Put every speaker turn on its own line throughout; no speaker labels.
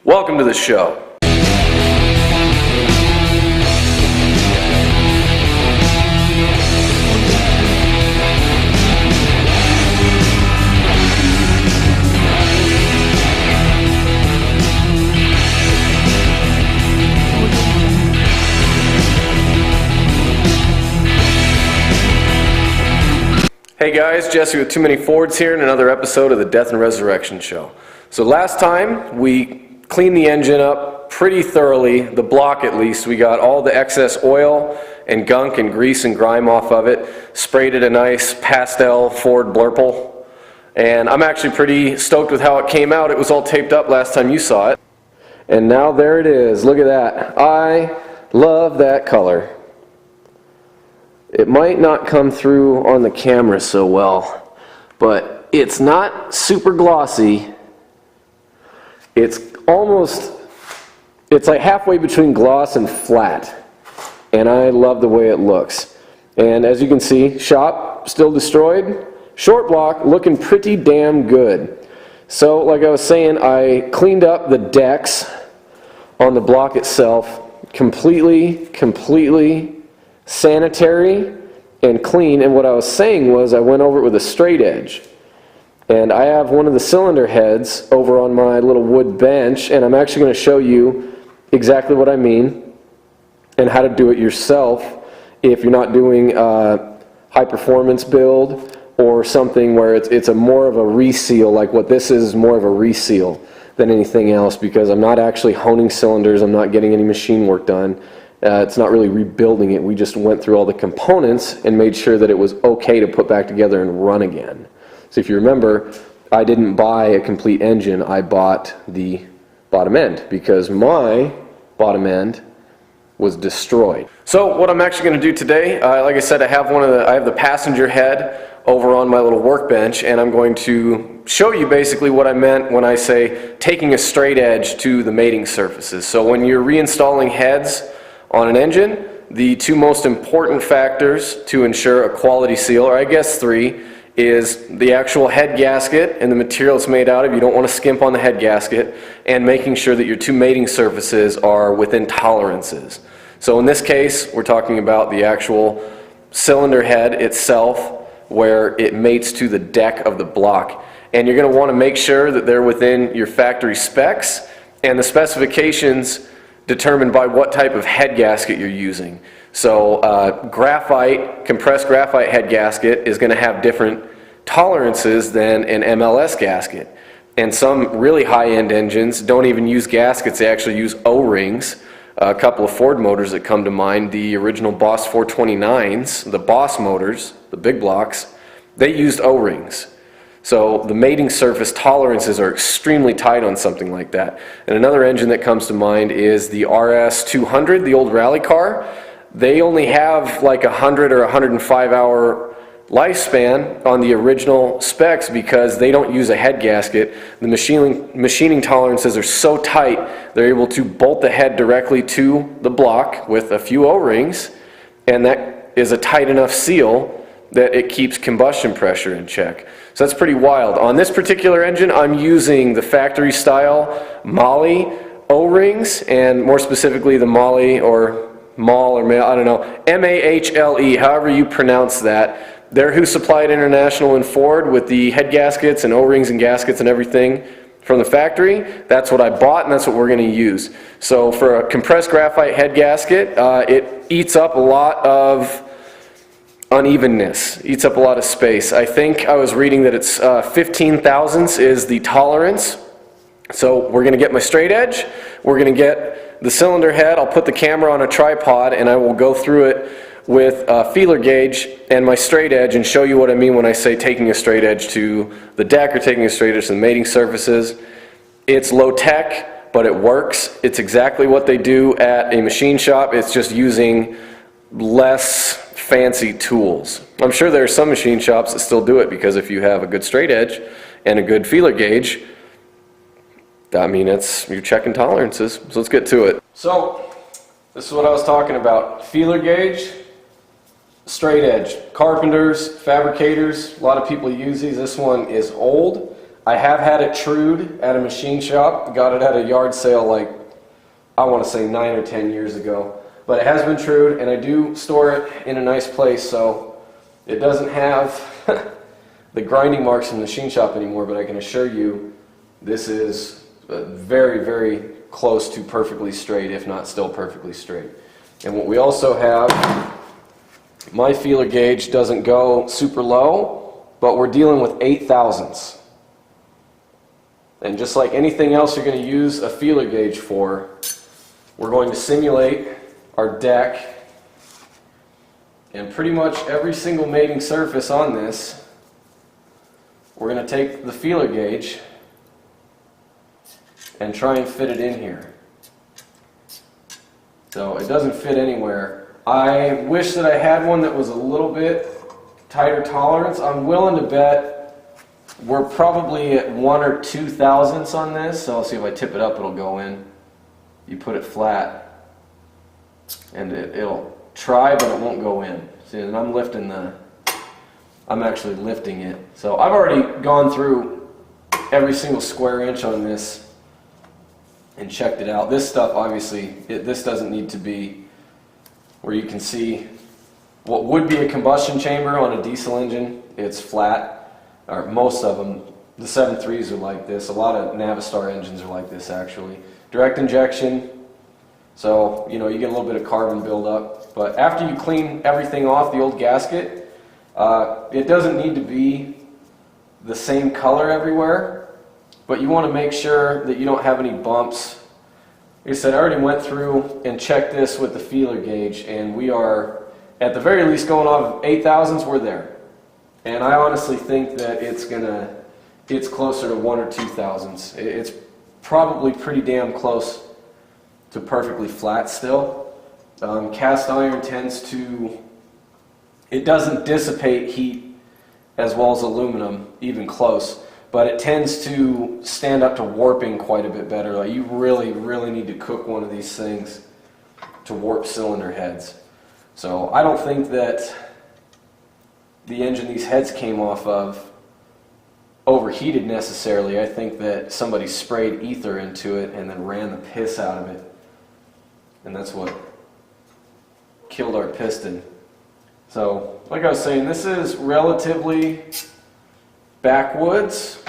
Welcome to the show. Hey guys, Jesse with TooManyFords here in another episode of the Death and Resurrection Show. So last time we cleaned the engine up pretty thoroughly, the block at least. We got all the excess oil and gunk and grease and grime off of it, sprayed it a nice pastel Ford blurple, and I'm actually pretty stoked with how it came out. It was all taped up last time you saw it. And now there it is. Look at that. I love that color. It might not come through on the camera so well, but it's not super glossy. It's like halfway between gloss and flat, and I love the way it looks. And as you can see, shop still destroyed, short block looking pretty damn good. So like I was saying, I cleaned up the decks on the block itself, completely sanitary and clean. And what I was saying was I went over it with a straight edge, and I have one of the cylinder heads over on my little wood bench, and I'm actually going to show you exactly what I mean and how to do it yourself if you're not doing a high performance build or something where it's a more of a reseal. Like what this is more of a reseal than anything else, because I'm not actually honing cylinders, I'm not getting any machine work done. It's not really rebuilding it. We just went through all the components and made sure that it was okay to put back together and run again. So if you remember, I didn't buy a complete engine, I bought the bottom end because my bottom end was destroyed. So what I'm actually going to do today, like I said, I have the passenger head over on my little workbench, and I'm going to show you basically what I meant when I say taking a straight edge to the mating surfaces. So when you're reinstalling heads on an engine, the two most important factors to ensure a quality seal, or I guess three, is the actual head gasket and the material it's made out of. You don't want to skimp on the head gasket, and making sure that your two mating surfaces are within tolerances. So in this case, we're talking about the actual cylinder head itself, where it mates to the deck of the block. And you're going to want to make sure that they're within your factory specs, and the specifications determined by what type of head gasket you're using. So compressed graphite head gasket is going to have different tolerances than an MLS gasket. And some really high-end engines don't even use gaskets, they actually use O-rings. A couple of Ford motors that come to mind, the original Boss 429s, the Boss motors, the big blocks, they used O-rings. So the mating surface tolerances are extremely tight on something like that. And another engine that comes to mind is the RS200, the old rally car. They only have like 100 or 105 hour lifespan on the original specs because they don't use a head gasket. The machining tolerances are so tight, they're able to bolt the head directly to the block with a few O-rings, and that is a tight enough seal that it keeps combustion pressure in check. So that's pretty wild. On this particular engine, I'm using the factory style Molly O-rings, and more specifically the Molly or Mall or I don't know, M-A-H-L-E, however you pronounce that. They're who supplied International and Ford with the head gaskets and O-rings and gaskets and everything from the factory. That's what I bought, and that's what we're going to use. So for a compressed graphite head gasket, it eats up a lot of unevenness, eats up a lot of space. I think I was reading that it's 15 thousandths is the tolerance. So we're going to get my straight edge, we're going to get the cylinder head, I'll put the camera on a tripod and I will go through it with a feeler gauge and my straight edge and show you what I mean when I say taking a straight edge to the deck or taking a straight edge to the mating surfaces. It's low tech, but it works. It's exactly what they do at a machine shop. It's just using less fancy tools. I'm sure there are some machine shops that still do it, because if you have a good straight edge and a good feeler gauge, I mean, you're checking tolerances. So let's get to it. So this is what I was talking about. Feeler gauge, straight edge. Carpenters, fabricators, a lot of people use these. This one is old. I have had it trued at a machine shop. Got it at a yard sale like, I want to say 9 or 10 years ago. But it has been trued, and I do store it in a nice place, so it doesn't have the grinding marks from the machine shop anymore, but I can assure you this is very, very close to perfectly straight, if not still perfectly straight. And what we also have, my feeler gauge doesn't go super low, but we're dealing with 8/1000ths. And just like anything else you're going to use a feeler gauge for, we're going to simulate our deck, and pretty much every single mating surface on this, we're going to take the feeler gauge and try and fit it in here. So it doesn't fit anywhere. I wish that I had one that was a little bit tighter tolerance. I'm willing to bet we're probably at 1 or 2 thousandths on this. So I'll see if I tip it up, it'll go in. You put it flat and it'll try, but it won't go in. See, and I'm actually lifting it. So I've already gone through every single square inch on this and checked it out. This stuff, obviously, this doesn't need to be where you can see what would be a combustion chamber on a diesel engine. It's flat, or most of them. The 7.3s are like this. A lot of Navistar engines are like this, actually. Direct injection, so you get a little bit of carbon buildup. But after you clean everything off the old gasket, it doesn't need to be the same color everywhere, but you want to make sure that you don't have any bumps. Like I said, I already went through and checked this with the feeler gauge, and we are, at the very least, going off of 8/1000ths, we're there. And I honestly think that it's closer to 1 or 2 thousandths. It's probably pretty damn close to perfectly flat still. Cast iron it doesn't dissipate heat as well as aluminum, even close, but it tends to stand up to warping quite a bit better. Like, you really, really need to cook one of these things to warp cylinder heads. So I don't think that the engine these heads came off of overheated necessarily. I think that somebody sprayed ether into it and then ran the piss out of it, and that's what killed our piston. So like I was saying, this is relatively backwoods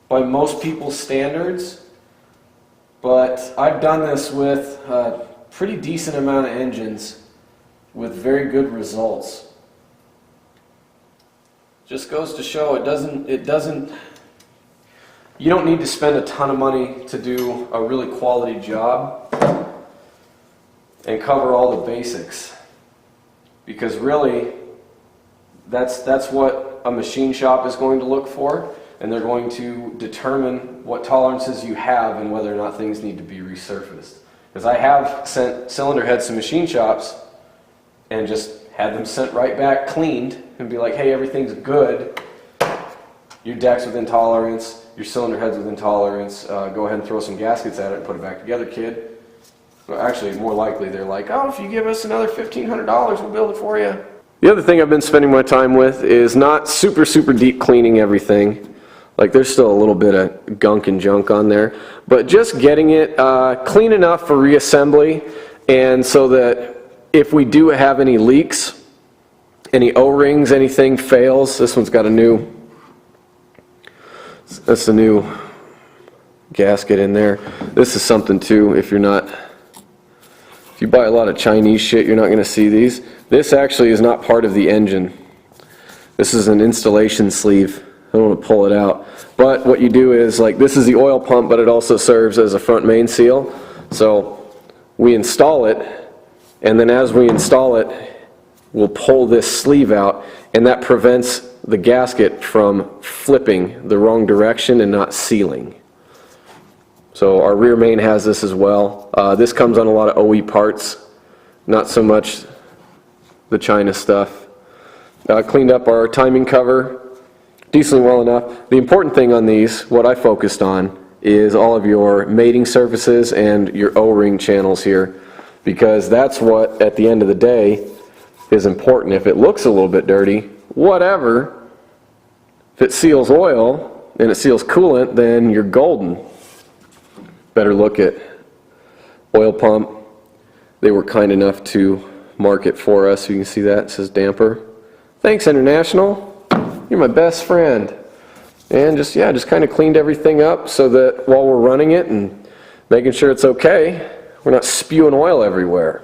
by most people's standards, but I've done this with a pretty decent amount of engines with very good results. Just goes to show you don't need to spend a ton of money to do a really quality job and cover all the basics, because really that's what a machine shop is going to look for, and they're going to determine what tolerances you have and whether or not things need to be resurfaced. Because I have sent cylinder heads to machine shops and just had them sent right back cleaned and be like, hey, everything's good, your deck's within tolerance, your cylinder head's within tolerance, go ahead and throw some gaskets at it and put it back together, kid. Well, actually, more likely they're like, oh, if you give us another $1,500, we'll build it for you. The other thing I've been spending my time with is not super deep cleaning everything. Like, there's still a little bit of gunk and junk on there, but just getting it clean enough for reassembly, and so that if we do have any leaks, any O-rings, anything fails. This one's got that's a new gasket in there. This is something too, if you buy a lot of Chinese shit, you're not going to see these. This actually is not part of the engine. This is an installation sleeve. I don't want to pull it out. But what you do is, like, this is the oil pump, but it also serves as a front main seal. So we install it, and then as we install it, we'll pull this sleeve out, and that prevents the gasket from flipping the wrong direction and not sealing. So our rear main has this as well. This comes on a lot of OE parts, not so much the China stuff. Cleaned up our timing cover decently well enough. The important thing on these, what I focused on, is all of your mating surfaces and your O-ring channels here, because that's what, at the end of the day, is important. If it looks a little bit dirty, whatever. If it seals oil, and it seals coolant, then you're golden. Better look at oil pump. They were kind enough to mark it for us. You can see that, it says damper. Thanks, International. You're my best friend. And just kind of cleaned everything up so that while we're running it and making sure it's okay, we're not spewing oil everywhere.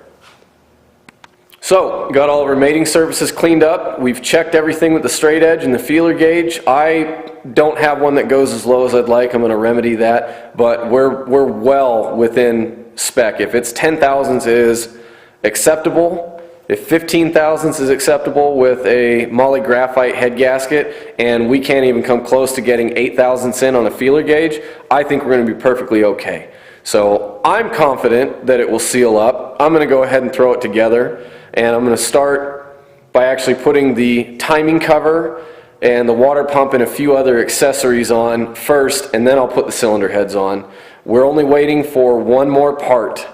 So, got all of our mating surfaces cleaned up. We've checked everything with the straight edge and the feeler gauge. I don't have one that goes as low as I'd like. I'm going to remedy that, but we're well within spec. If it's 10 thousandths is acceptable. If 15 thousandths is acceptable with a moly graphite head gasket, and we can't even come close to getting 8 thousandths in on a feeler gauge, I think we're going to be perfectly okay. So I'm confident that it will seal up. I'm going to go ahead and throw it together, and I'm going to start by actually putting the timing cover and the water pump and a few other accessories on first, and then I'll put the cylinder heads on. We're only waiting for one more part,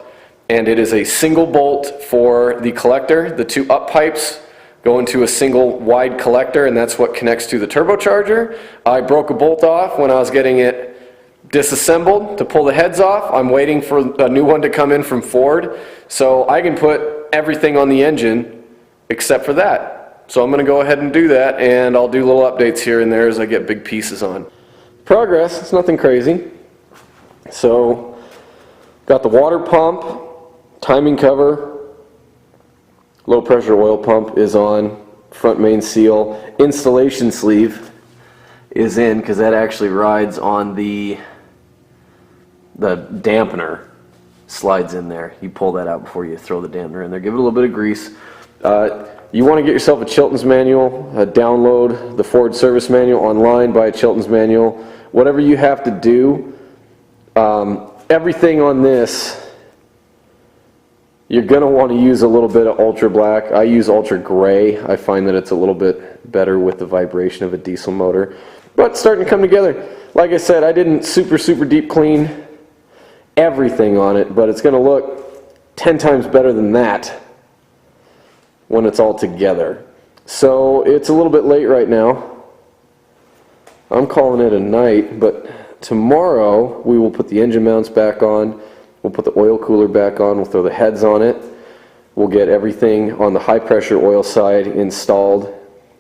and it is a single bolt for the collector. The two up pipes go into a single wide collector, and that's what connects to the turbocharger. I broke a bolt off when I was getting it disassembled to pull the heads off. I'm waiting for a new one to come in from Ford, so I can put everything on the engine except for that. So I'm going to go ahead and do that, and I'll do little updates here and there as I get big pieces on. Progress, it's nothing crazy. So, got the water pump, timing cover, low pressure oil pump is on, front main seal, installation sleeve is in because that actually rides on the dampener, slides in there. You pull that out before you throw the dampener in there. Give it a little bit of grease. You want to get yourself a Chilton's manual, download the Ford service manual online, buy a Chilton's manual. Whatever you have to do, everything on this, you're going to want to use a little bit of ultra black. I use ultra gray. I find that it's a little bit better with the vibration of a diesel motor. But it's starting to come together. Like I said, I didn't super deep clean everything on it, but it's going to look 10 times better than that when it's all together. So it's a little bit late right now. I'm calling it a night, but tomorrow we will put the engine mounts back on. We'll put the oil cooler back on. We'll throw the heads on it. We'll get everything on the high pressure oil side installed.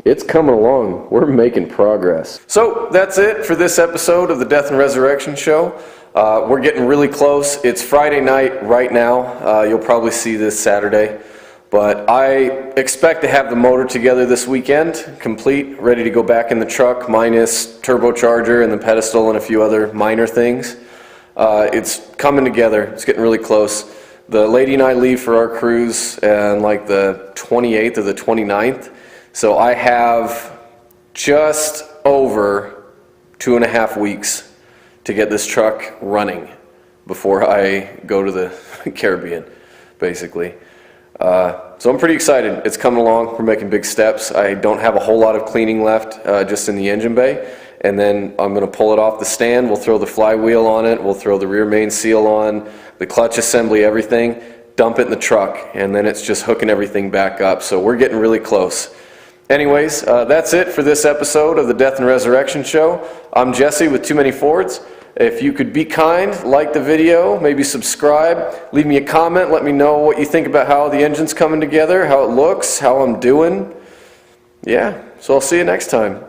It's coming along. We're making progress. So that's it for this episode of the Death and Resurrection Show. We're getting really close. It's Friday night right now. You'll probably see this Saturday. But I expect to have the motor together this weekend, complete, ready to go back in the truck, minus turbocharger and the pedestal and a few other minor things. It's coming together. It's getting really close. The lady and I leave for our cruise on like the 28th or the 29th. So I have just over 2.5 weeks to get this truck running before I go to the Caribbean, basically. So I'm pretty excited. It's coming along. We're making big steps. I don't have a whole lot of cleaning left, just in the engine bay. And then I'm going to pull it off the stand. We'll throw the flywheel on it. We'll throw the rear main seal on, the clutch assembly, everything. Dump it in the truck. And then it's just hooking everything back up. So we're getting really close. Anyways, that's it for this episode of the Death and Resurrection Show. I'm Jesse with TooManyFords. If you could be kind, like the video, maybe subscribe, leave me a comment, let me know what you think about how the engine's coming together, how it looks, how I'm doing. Yeah, so I'll see you next time.